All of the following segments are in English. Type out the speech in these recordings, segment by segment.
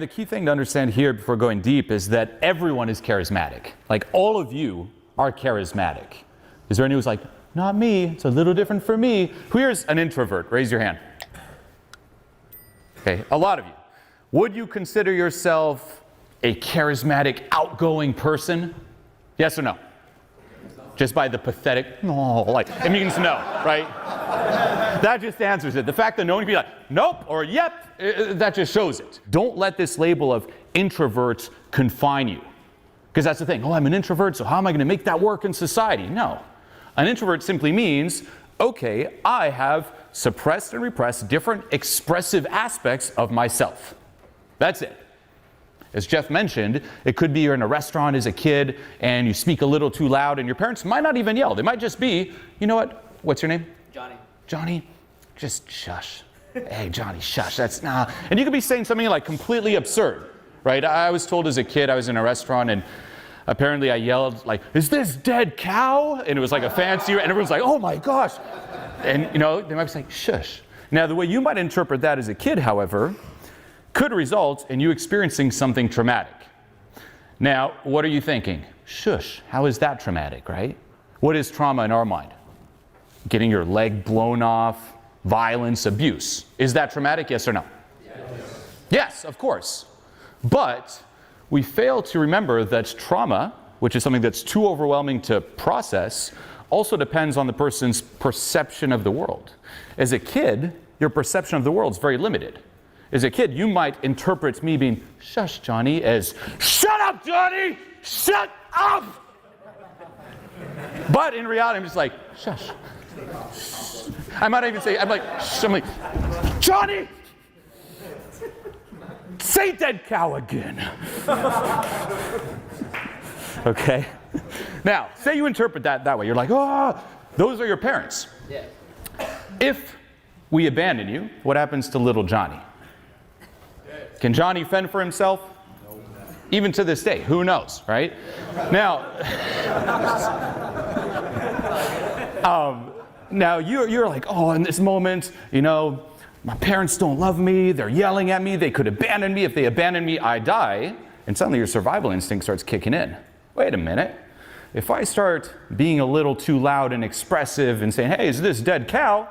The key thing to understand here before going deep is that everyone is charismatic. Like, all of you are charismatic. Is there anyone who's like, not me, it's a little different for me? Here's an introvert. Raise your hand. Okay, a lot of you. Would you consider yourself a charismatic, outgoing person? Yes or no? Just by the pathetic, no, like, it means no, right? That just answers it. The fact that no one can be like, nope, or yep, that just shows it. Don't let this label of introverts confine you. Because that's the thing, oh, I'm an introvert, so how am I going to make that work in society? No. An introvert simply means, okay, I have suppressed and repressed different expressive aspects of myself. That's it. As Jeff mentioned, it could be you're in a restaurant as a kid and you speak a little too loud and your parents might not even yell. They might just be, you know what, what's your name? Johnny. Johnny, just shush. Hey, Johnny, shush, that's nah. And you could be saying something like completely absurd, right? I was told as a kid, I was in a restaurant and apparently I yelled like, is this dead cow? And it was like a fancy, and everyone's like, oh my gosh. And you know, they might be saying, shush. Now the way you might interpret that as a kid, however, could result in you experiencing something traumatic. Now, what are you thinking? Shush, how is that traumatic, right? What is trauma in our mind? Getting your leg blown off, violence, abuse. Is that traumatic, yes or no? Yes. Yes, of course. But we fail to remember that trauma, which is something that's too overwhelming to process, also depends on the person's perception of the world. As a kid, your perception of the world is very limited. As a kid, you might interpret me being, shush, Johnny, as, shut up, Johnny! Shut up! But in reality, I'm just like, shush. I might even say, I'm like, Johnny! Say dead cow again. Okay? Now, say you interpret that way. You're like, oh, those are your parents. Yeah. If we abandon you, what happens to little Johnny? Can Johnny fend for himself? No. Even to this day, who knows, right? Now, now you're like, oh, in this moment, you know, my parents don't love me, they're yelling at me, they could abandon me. If they abandon me, I die. And suddenly your survival instinct starts kicking in. Wait a minute. If I start being a little too loud and expressive and saying, hey, is this dead cow?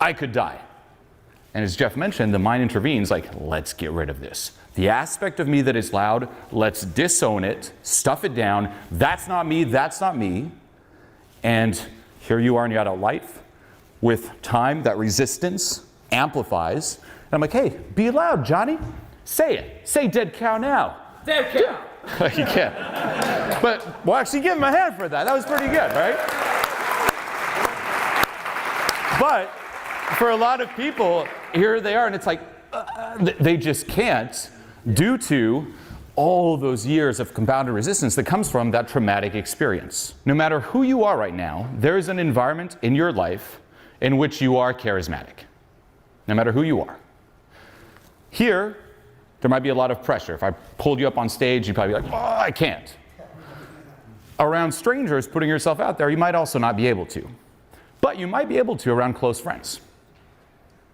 I could die. And as Jeff mentioned, the mind intervenes like, let's get rid of this. The aspect of me that is loud, let's disown it, stuff it down. That's not me, that's not me. And here you are in your adult life. With time, that resistance amplifies. And I'm like, hey, be loud, Johnny. Say it. Say dead cow now. Dead cow. You can't. But we'll actually give him a hand for that. That was pretty good, right? But for a lot of people, here they are, and it's like, they just can't, due to all those years of compounded resistance that comes from that traumatic experience. No matter who you are right now, there is an environment in your life in which you are charismatic. No matter who you are. Here, there might be a lot of pressure. If I pulled you up on stage, you'd probably be like, oh, I can't. Around strangers, putting yourself out there, you might also not be able to. But you might be able to around close friends.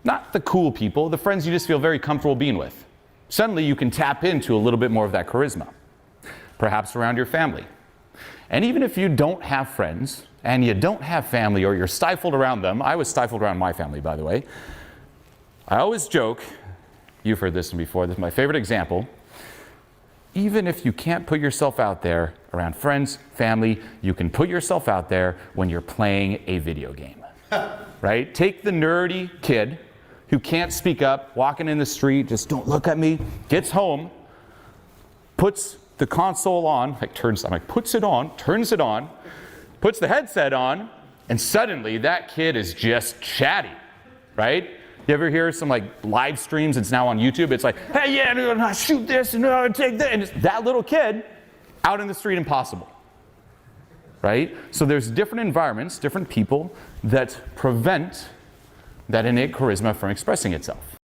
Not the cool people, the friends you just feel very comfortable being with. Suddenly you can tap into a little bit more of that charisma. Perhaps around your family. And even if you don't have friends, and you don't have family, or you're stifled around them, I was stifled around my family, by the way. I always joke, you've heard this one before, this is my favorite example. Even if you can't put yourself out there around friends, family, you can put yourself out there when you're playing a video game. Right? Take the nerdy kid who can't speak up, walking in the street, just don't look at me, gets home, puts the console on, puts it on, turns it on, puts the headset on, and suddenly that kid is just chatty, right? You ever hear some like live streams, it's now on YouTube, it's like, hey, yeah, no, shoot this, and no, take that, and it's that little kid out in the street, impossible, right? So there's different environments, different people that prevent that innate charisma from expressing itself.